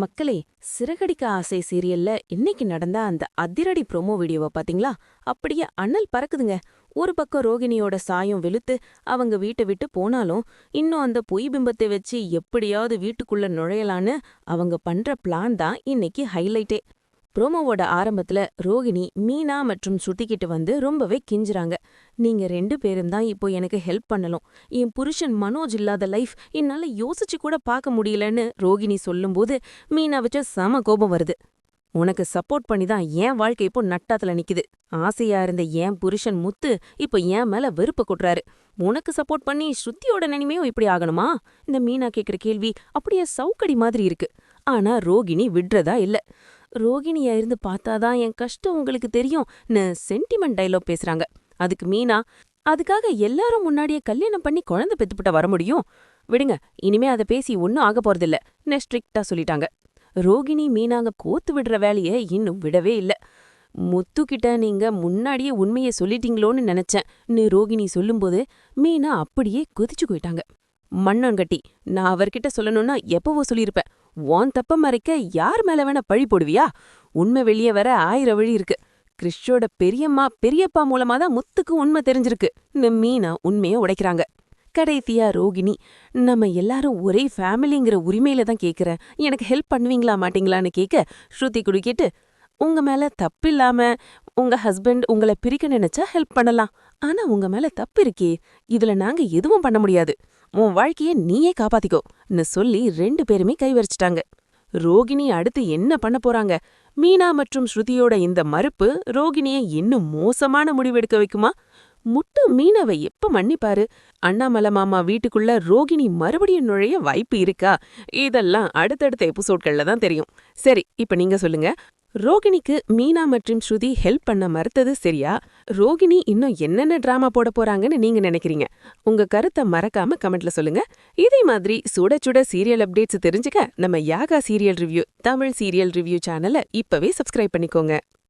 மக்களே, சிறகடிக்க ஆசை சீரியல்ல இன்னைக்கு நடந்த அந்த அதிரடி ப்ரோமோ வீடியோவை பாத்தீங்களா? அப்படியே அனல் பறக்குதுங்க. ஒரு பக்கம் ரோகிணியோட சாயம் வெளுத்து அவங்க வீட்டை விட்டு போனாலும், இன்னும் அந்த பொய் பிம்பத்தை வச்சு எப்படியாவது வீட்டுக்குள்ள நுழையலான்னு அவங்க பண்ற பிளான் தான் இன்னைக்கு ஹைலைட்டே. ப்ரோமோவோட ஆரம்பத்துல ரோகிணி மீனா மற்றும் ஸ்ருதிக்கிட்ட வந்து ரொம்பவே கிஞ்சுறாங்க. நீங்க 2 பேரும் தான் இப்போ எனக்கு ஹெல்ப் பண்ணணும். என் புருஷன் மனோஜ் இல்லாத லைஃப் என்னால யோசிச்சு கூட பார்க்க முடியலன்னு ரோகிணி சொல்லும்போது மீனா வச்ச செம கோபம் வருது. உனக்கு சப்போர்ட் பண்ணி தான் என் வாழ்க்கை இப்போ நட்டாத்துல நிக்குது. ஆசையா இருந்த என் புருஷன் முத்து இப்போ என் மேல வெறுப்ப கொட்டுறாரு. உனக்கு சப்போர்ட் பண்ணி ஸ்ருதியோட நினைமையும் இப்படி ஆகணுமா? இந்த மீனா கேக்குற கேள்வி அப்படியே சவுக்கடி மாதிரி இருக்கு. ஆனா ரோகிணி விடுறதா இல்ல. ரோகிணியா இருந்து பார்த்தாதான் என் கஷ்டம் உங்களுக்கு தெரியும்னு சென்டிமெண்ட் டைலாக் பேசுறாங்க. அதுக்கு மீனா, அதுக்காக எல்லாரும் முன்னாடியே கல்யாணம் பண்ணி குழந்தை பெத்துப்புட்ட வர முடியும்? விடுங்க, இனிமே அதை பேசி ஒன்னும் ஆக போறதில்ல ஸ்ட்ரிக்டா சொல்லிட்டாங்க. ரோகிணி மீனாங்க கோத்து விடுற வேலைய இன்னும் விடவே இல்ல. முத்துக்கிட்ட நீங்க முன்னாடியே உண்மையை சொல்லிட்டீங்களோன்னு நினைச்சேன்னு ரோகிணி சொல்லும்போது மீனா அப்படியே கொதிச்சு போயிட்டாங்க. மண்ணங்கட்டி, நான் அவர்கிட்ட சொல்லணும்னா எப்பவோ சொல்லியிருப்பேன். உன் தப்ப மறைக்க யார் மேல வேணா பழி போடுவியா? உண்மை வெளியே வர 1000 வழி இருக்கு. கிறிஷோட பெரியம்மா பெரியப்பா மூலமா தான் முத்துக்கு உண்மை தெரிஞ்சிருக்கு. மீனா உண்மைய உடைக்கிறாங்க. கடைசியா ரோகிணி, நம்ம எல்லாரும் ஒரே ஃபேமிலிங்கிற உரிமையில தான் கேக்குறேன், எனக்கு ஹெல்ப் பண்ணுவீங்களா மாட்டீங்களான்னு கேட்க ஸ்ருதி குறுக்கிட்டு, உங்க மேல தப்பில்லாம உங்க ஹஸ்பண்ட் உங்களை பிரிக்க நினைச்சா ஹெல்ப் பண்ணலாம். ஆனா உங்க மேல தப்பு இருக்கே, இதுல நாங்க எதுவும் பண்ண முடியாது. உன் வாழ்க்கைய நீயே காப்பாத்திக்கோன்னு சொல்லி 2 பேருமே கைவரிச்சிட்டாங்க. ரோகிணி அடுத்து என்ன பண்ண போறாங்க? மீனா மற்றும் ஸ்ருதியோட இந்த மறுப்பு ரோகிணியை இன்னும் மோசமான முடிவெடுக்க வைக்குமா? முட்டு மீனாவை எப்ப மன்னிப்பாரு? அண்ணாமலை மாமா வீட்டுக்குள்ள ரோகிணி மறுபடியும் நுழைய வாய்ப்பு இருக்கா? இதெல்லாம் அடுத்தடுத்த எபிசோட்கள்ல தான் தெரியும். சரி, இப்ப நீங்க சொல்லுங்க. ரோகிணிக்கு மீனா மற்றும் ஸ்ருதி ஹெல்ப் பண்ண மறுத்தது சரியா? ரோகிணி இன்னும் என்னென்ன டிராமா போட போறாங்கன்னு நீங்க நினைக்கிறீங்க? உங்க கருத்தை மறக்காம கமெண்ட்ல சொல்லுங்க. இதே மாதிரி சுட சுட சீரியல் அப்டேட்ஸ் தெரிஞ்சுக்க நம்ம யாகா serial review Tamil serial review சேனலை இப்பவே சப்ஸ்கிரைப் பண்ணிக்கோங்க.